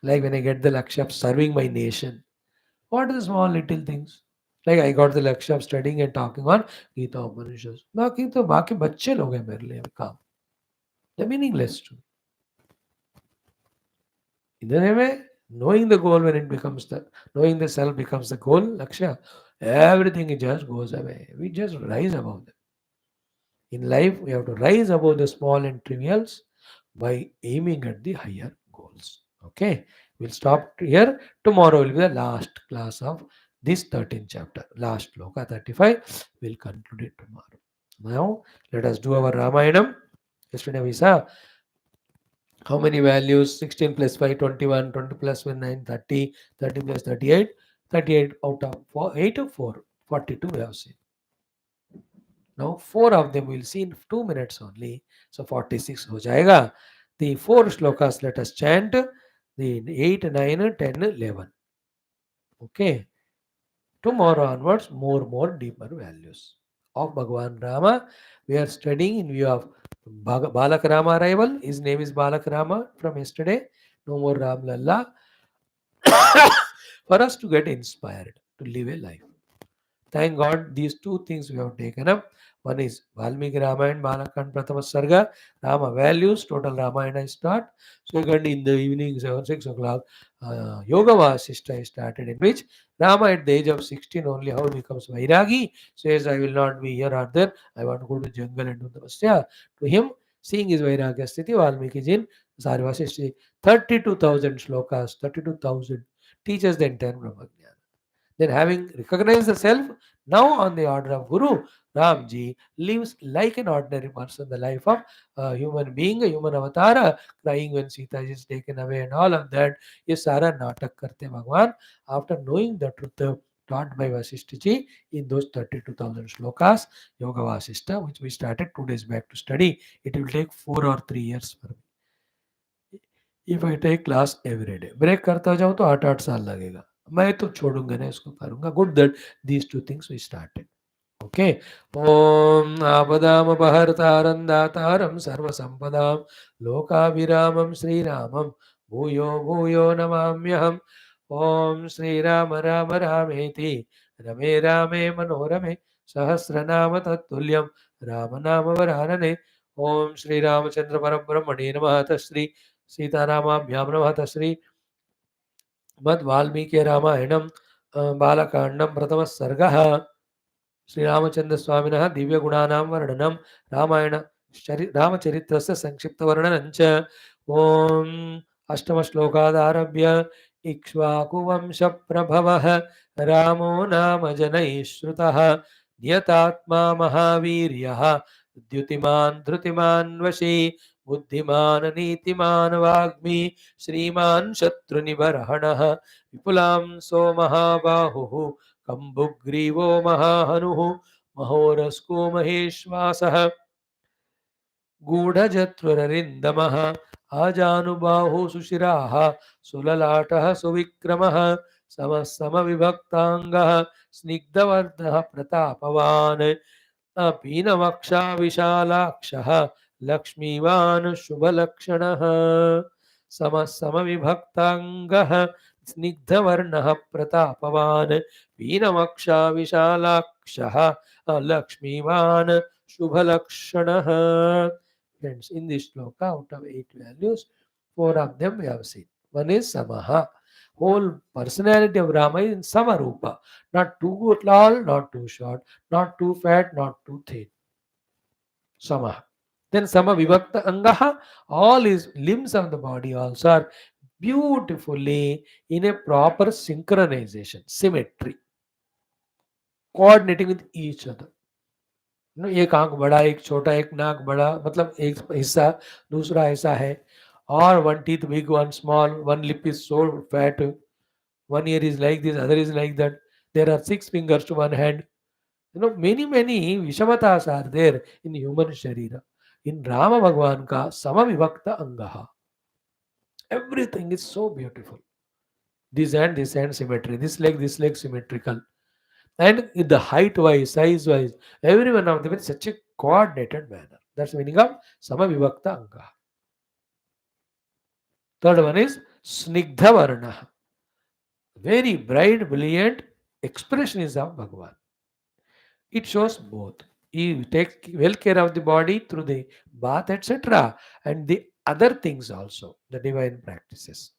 Like when I get the lakshya of serving my nation, what are the small little things? Like I got the lakshya of studying and talking on Gita Upanishads. बाकी तो बाकी बच्चे लोग हैं मेरे लिए काम. They're meaningless too. In the same way, knowing the goal when it becomes knowing the self becomes the goal, lakshya, everything just goes away. We just rise above them. In life, we have to rise above the small and trivials by aiming at the higher goals. Okay, we'll stop here. Tomorrow will be the last class of this 13th chapter. Last shloka 35, we'll conclude it tomorrow. Now, let us do our Ramayanam. Yesterday we saw how many values? 16 plus 5, 21, 20 plus 1, 9, 30, 30 plus 38, 38 out of 4, 8 of 4, 42 we have seen. Now, 4 of them we'll see in 2 minutes only. So, 46 ho jayega. The 4 shlokas let us chant. The 8, 9, 10, 11. Okay. Tomorrow onwards, more deeper values of Bhagavan Rama. We are studying in view of Balak Rama arrival. His name is Balak Rama from yesterday. No more Ram Lalla. For us to get inspired to live a life. Thank God these two things we have taken up. One is Valmiki Ramayana, Balakand Prathama Sarga, Rama values, total Ramayana is taught. Second, in the evening, 7, 6 o'clock, Yoga Vasishta is started, in which Rama at the age of 16 only how he becomes Vairagi, says, I will not be here or there, I want to go to jungle and do tapasya. To him, seeing his Vairagya Sthiti, Valmiki Jin, Sarvasishti, 32,000 shlokas, 32,000 teaches the entire Brahma Jnana. Then, having recognized the self, now on the order of Guru, Ramji lives like an ordinary person, the life of a human being, a human avatar, crying when Sita is taken away and all of that. Ye sara natak karte Bhagwan. After knowing the truth taught by Vasishta ji in those 32,000 shlokas, Yoga Vasishta, which we started 2 days back to study, it will take 4 or 3 years for me. If I take class every day, break करता जाऊँ तो 8-8 साल लगेगा. मैं तो छोड़ूंगा नहीं, इसको करूंगा. Good that these two things we started. Okay. Om Abadam Dataram Sarvasambadam Lokaviramam Sri Ramam Bhuyo Bhuyo Namamyaham. Om Sri Rama Rama Rameti Rame Rame Manorame Sahasranama Tatulyam Ramanama Varanane. Om Sri Ramachandra Parabrahmane Namaha Sri Sitaramabhyam Namaha Sri Mad Valmiki Ramayana Balakandam Pratama Sargaha Sri Ramachandra Swaminah Divya Gunanam Vardanam Ramayana Ramacharitrasya Sankshipta Vardanancha Om Ashtama Shlokādarabhya Ikshvaku Vamsha Prabhavah Ramo Nama Janai Shrutah Nyatatma Mahaviryah Dhyutiman Dhrutiman Vashi Buddhiman Nitiman Vagmi Shriman Shatrunivarhanah Vipulam So Mahabahu Kambugrivo Mahahanuhu Mahorasko Maheshvasaha Gudhajatrarindamaha Ajanubahu Sushiraha Sulalataha Suvikramaha Samasama Vibhaktangaha Snigdhavardha Pratapavan Apinavaksha Vishalakshaha Lakshmivan Shubhalakshanaha Samasama Vibhaktangaha Snigdhavarnaha Pratapavan Peenavaksha Vishalakshaha Lakshmivan Shubhalakshanaha. Friends, in this shloka, out of 8 values, 4 of them we have seen. One is Samaha. Whole personality of Rama is in Samarupa. Not too tall, not too short, not too fat, not too thin. Samaha. Then Sama Vivakta Angaha, all his limbs of the body also are beautifully in a proper synchronization, symmetry, coordinating with each other. एक आंख बड़ा, एक छोटा, एक नाक बड़ा, मतलब एक हिस्सा दूसरा ऐसा है, और one teeth big, one small, one lip is so fat, one ear is like this, other is like that. There are 6 fingers to one hand. Many Vishamatas are there in human Sharira. In Rama Bhagwan ka Samavivakta Angaha. Everything is so beautiful. This hand symmetry, this leg symmetrical. And in the height wise, size wise, every one of them in such a coordinated manner. That's the meaning of Samavivakta Angaha. Third one is Snigdha Varna. Very bright, brilliant expression is of Bhagavan. It shows both. He takes well care of the body through the bath, etc., and the other things also, the divine practices.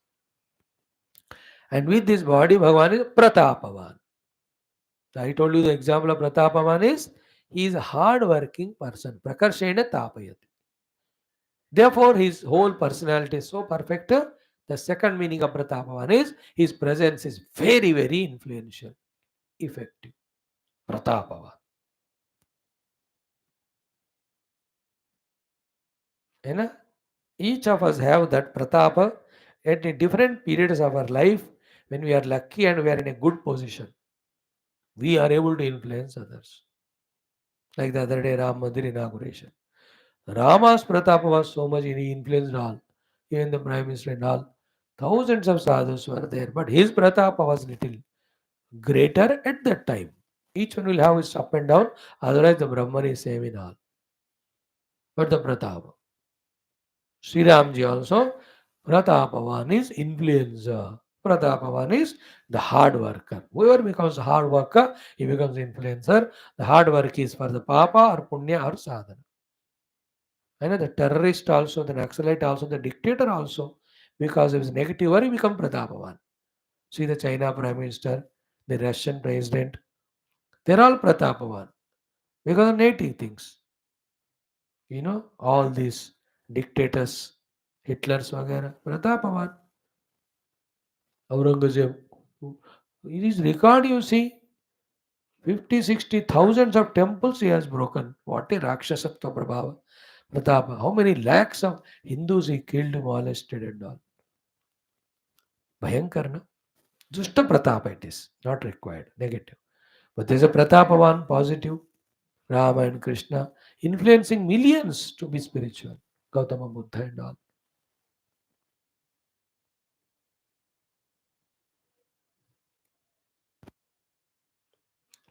And with this body, Bhagavan is Pratapavan. I told you the example of Pratapavan is he is a hard-working person. Prakarshena tapayati. Therefore, his whole personality is so perfect. The second meaning of Pratapavan is his presence is very, very influential. effective. Pratapava. You know, each of us have that pratapa at the different periods of our life. When we are lucky and we are in a good position, we are able to influence others. Like the other day, Ram Mandir inauguration. Rama's pratapa was so much, he influenced all, even the Prime Minister and all. Thousands of sadhus were there, but his pratapa was little greater at that time. Each one will have his up and down, otherwise the Brahman is same in all. But the pratapa. Sri Ramji also, Pratapavan is influencer. Pratapavan is the hard worker. Whoever becomes a hard worker, he becomes influencer. The hard work is for the Papa or Punya or Sadhana. I know the terrorist also, the Naxalite also, the dictator also, because of his negative work, he become Pratapavan. See the China Prime Minister, the Russian President, they're all Pratapavan because of native things. All these dictators, Hitlers, वगैरह, Pratapavan, Aurangzeb. In his record, you see, 50, 60, thousands of temples he has broken. What a Rakshasatva Prabhava. Pratapa. How many lakhs of Hindus he killed, molested, and all. Bhayankar, no? Just a Pratapa it is, not required, negative. But there is a Pratapavan, positive, Rama and Krishna, influencing millions to be spiritual. Gautama Buddha and all.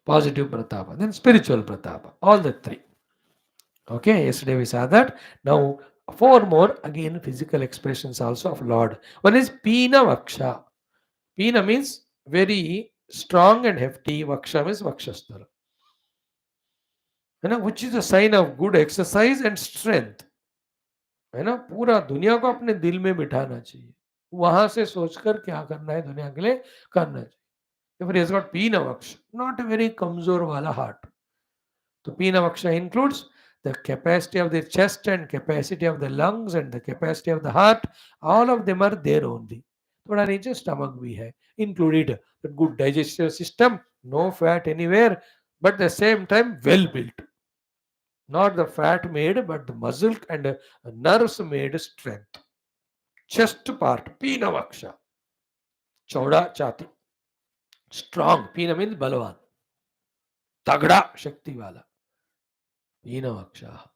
Positive Pratapa, then spiritual Pratapa, all the three. Okay, yesterday we saw that. Now, four more, again, physical expressions also of Lord. One is Pina Vaksha. Pina means very strong and hefty. Vaksha means Vakshasthara. Which is a sign of good exercise and strength. पूरा दुनिया को अपने दिल में बिठाना चाहिए, वहां से सोचकर क्या करना है दुनिया के लिए करना चाहिए. If he has got Pina Vaksha, not a very kamzor wala heart. So Pina Vaksha includes the capacity of the chest and capacity of the lungs and the capacity of the heart. All of them are there only. थोड़ा नीचे stomach भी है, included the good digestive system, no fat anywhere, but at the same time well built. Not the fat made, but the muscle and nerves made strength. Chest part, Pina Vaksha. Chauda Chati. Strong. Pina means Balavan. Tagda Shakti Wala. Pina Vaksha.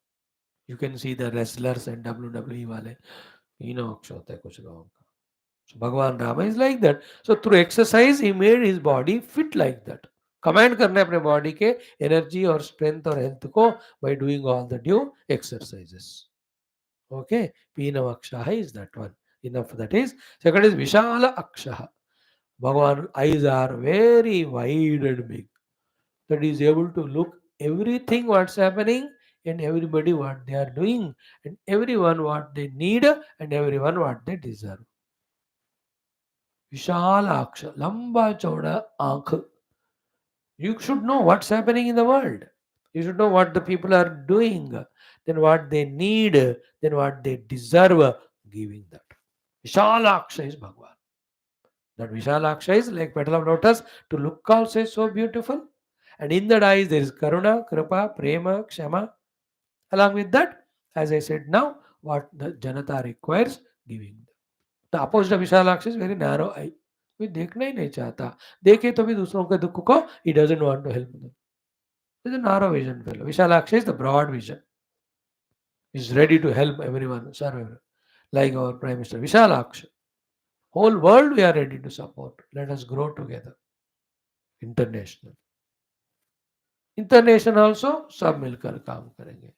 You can see the wrestlers and WWE wale. Pina Vaksha hota hai kuch logon ka. So Bhagwan Rama is like that. So through exercise, he made his body fit like that. Command करना है अपने body के energy और strength और health को by doing all the due exercises. Okay, Pina Vaksha is that one. Enough that is. Second is Vishala Aksha. Bhagwan eyes are very wide and big. That is able to look everything what's happening and everybody what they are doing and everyone what they need and everyone what they deserve. Vishala Aksha. Lamba Chauda Aankh. You should know what's happening in the world. You should know what the people are doing, then what they need, then what they deserve, giving that. Vishalaksha is Bhagwan. That Vishalaksha is like petal of lotus. To look also is so beautiful. And in that eyes there is Karuna, Kripa, Prema, Kshama. Along with that, as I said now, what the Janata requires, giving. The opposite of Vishalaksha is very narrow eye. कोई देखना ही नहीं चाहता, देखे तो भी दूसरों के दुख को, he doesn't want to help them. It's a narrow vision fellow. Vishalaksha is the broad vision. He's ready to help everyone, serve everyone. Like our Prime Minister, Vishalaksha. Whole world we are ready to support. Let us grow together. International. International also, सब मिलकर काम करेंगे.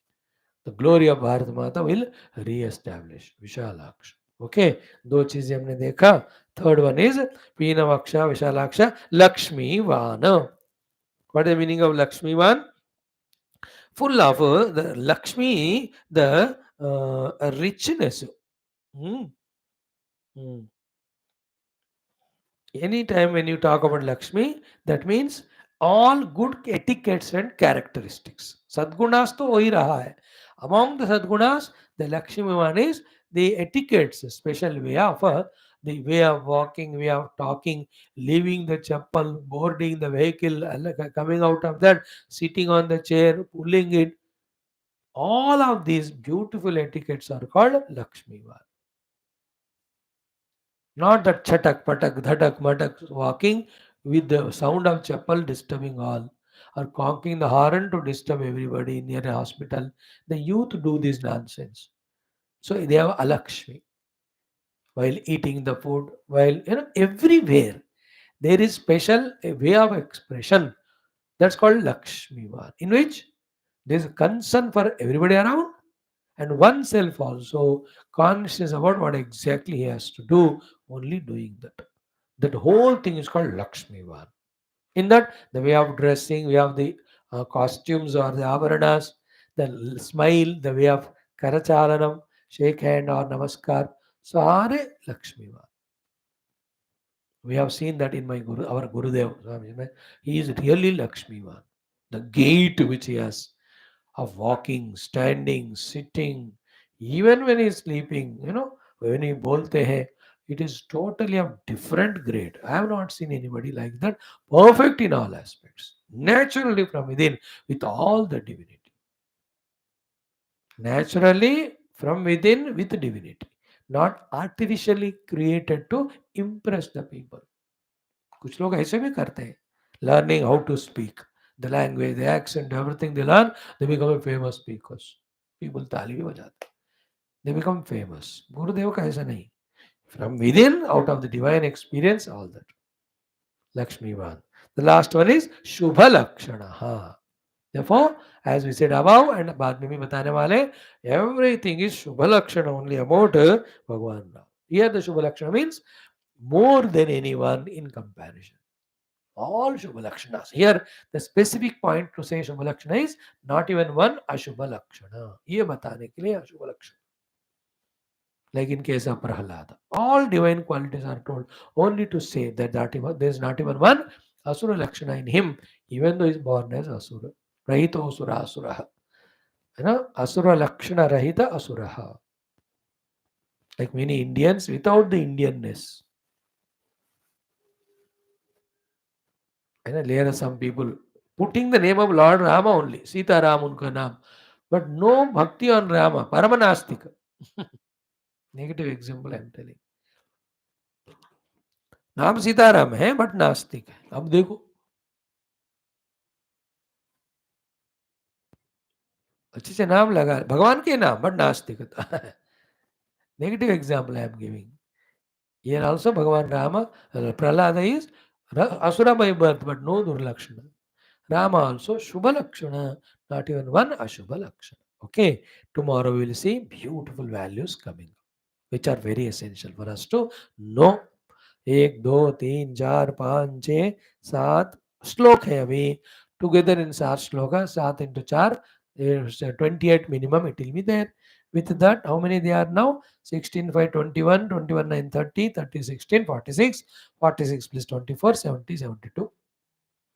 The glory of Bharat Mata will re-establish. Vishalaksha. Okay, दो चीजें हमने देखा. Third one is Pina Vaksha, Vishalaksha, Lakshmi Vana. What is the meaning of Lakshmi Van? Full of the Lakshmi, the richness. Anytime when you talk about Lakshmi, that means all good etiquettes and characteristics. Sadgunas to wahi raha hai. Among the Sadgunas, the Lakshmi one is the etiquettes, special way of the way of walking, way of talking, leaving the chapel, boarding the vehicle, coming out of that, sitting on the chair, pulling it. All of these beautiful etiquettes are called Lakshmi Var. Not that chatak, patak, dhatak, matak walking with the sound of chapel disturbing all, or conking the horn to disturb everybody near a hospital. The youth do this nonsense. So they have alakshmi while eating the food, while everywhere there is special a way of expression that's called Lakshmi Var, in which there is concern for everybody around and oneself also conscious about what exactly he has to do, only doing that. That whole thing is called Lakshmi Var. In that, the way of dressing, we have the costumes or the avaranas, the smile, the way of karachalanam, shake hand or namaskar. So, are Lakshmi Var. We have seen that in my Guru, our Gurudev. He is really Lakshmi Var. The gait which he has of walking, standing, sitting, even when he's sleeping, when he bolte hai, it is totally of different grade. I have not seen anybody like that, perfect in all aspects, naturally from within, with all the divinity. Naturally from within with divinity, not artificially created to impress the people. कुछ लोग ऐसे भी करते हैं, learning how to speak, the language, the accent, everything they learn, they become a famous speakers. People ताली भी बजाते हैं. They become famous. गुरुदेव का ऐसा नहीं. From within, out of the divine experience, all that. Lakshmi Van. The last one is Shubha Lakshana. Therefore, as we said above, and बाद में भी बताने वाले, everything is Shubha Lakshana only about Bhagwan Ram. Here the Shubha Lakshana means more than anyone in comparison. All Shubha Lakshanas. Here, the specific point to say Shubha Lakshana is not even one Ashubha Lakshana. ये बताने के लिए Ashubha Lakshana. Like in case of Prahlada. All divine qualities are told only to say that there is not even one Asura Lakshana in him, even though he is born as Asura. Rahito Asura Asura. Asura Lakshana Rahita Asura. Like many Indians without the Indianness. There are some people putting the name of Lord Rama only, Sita Ram unka naam, but no bhakti on Rama, Paramanastika. Negative example I am telling. नाम सीताराम है but नास्तिक है. अब देखो, अच्छे से नाम लगा भगवान के नाम बट नास्तिकता. Negative example I am giving. Here also Bhagavan Rama, Prahlada is Asura by birth but no Durlakshana. Rama also Shubha Lakshana, not even one Ashubha Lakshana. Okay, tomorrow we will see beautiful values coming, which are very essential for us to know. 1, 2, 3, 4, 5, 6, 7 श्लोक है अभी. Together in 7 shloka, 7 into 4, 28 minimum it will be there. With that, how many they are now? 16, 5, 21, 21, 9, 30, 30, 16, 46, 46 plus 24, 70, 72.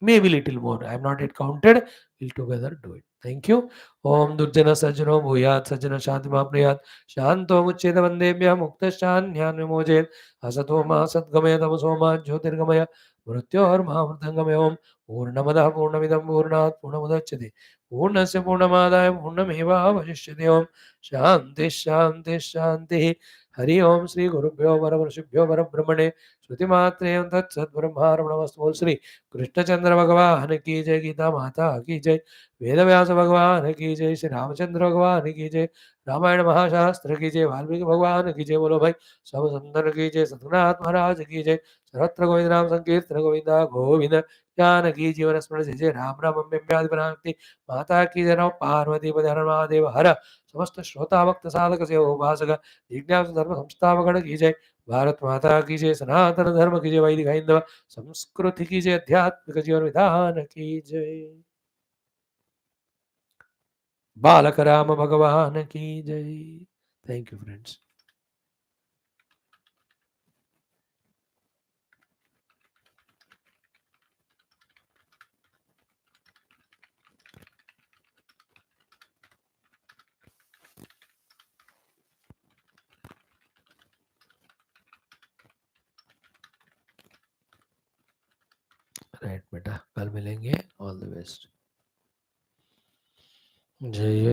Maybe little more. I am not yet counted. We'll together do it. Thank you. Om Durjana Sajjano Bhuyat Sajjana Shanti Mahapriyat Shanto Mucheda Vandebhya Mukta Shanyam Vimojet Asato Ma Satgamaya Tamaso Ma Jyotirgamaya Mrityor Mahamritangamaya Om Purnamada Purnamidam Purnat Purnamudachyate Purnasya Purnamadaya Purnameva Vashishyate Om Shanti Shanti Shanti Hari Om Sri Gurubhyo Varavarshibhyo Varabrahmane Shruti Matre Tat Sat Brahmaramastu Sri Krishnachandra भगवान की जय. गीता माता की जय. वेद व्यास भगवान की जय. श्री रामचंद्र भगवान की जय. रामायण महाशास्त्र की जय. वाल्मीकि भगवान की जय. बोलो भाई सब सुंदर की जय. सतगुरुनाथ महाराज की जय. सर्वत्र गोविंद नाम संकीर्तन गोविंदा गोविंद. ज्ञान की जीवन स्मरण जय. राम राम अम्बे प्राप्ति माता की जय. पार्वती पद महादेव हर समस्त श्रोता भक्त साधक से उपासक जिज्ञासु धर्म संस्थापक की जय. भारत माता की जय. सनातन धर्म की जय. वैदिक हिंदू संस्कृति की जय. आध्यात्मिक जीवन विधान की जय. बालक राम भगवान की जय. Thank you friends. राइट बेटा, कल मिलेंगे। All the best. जय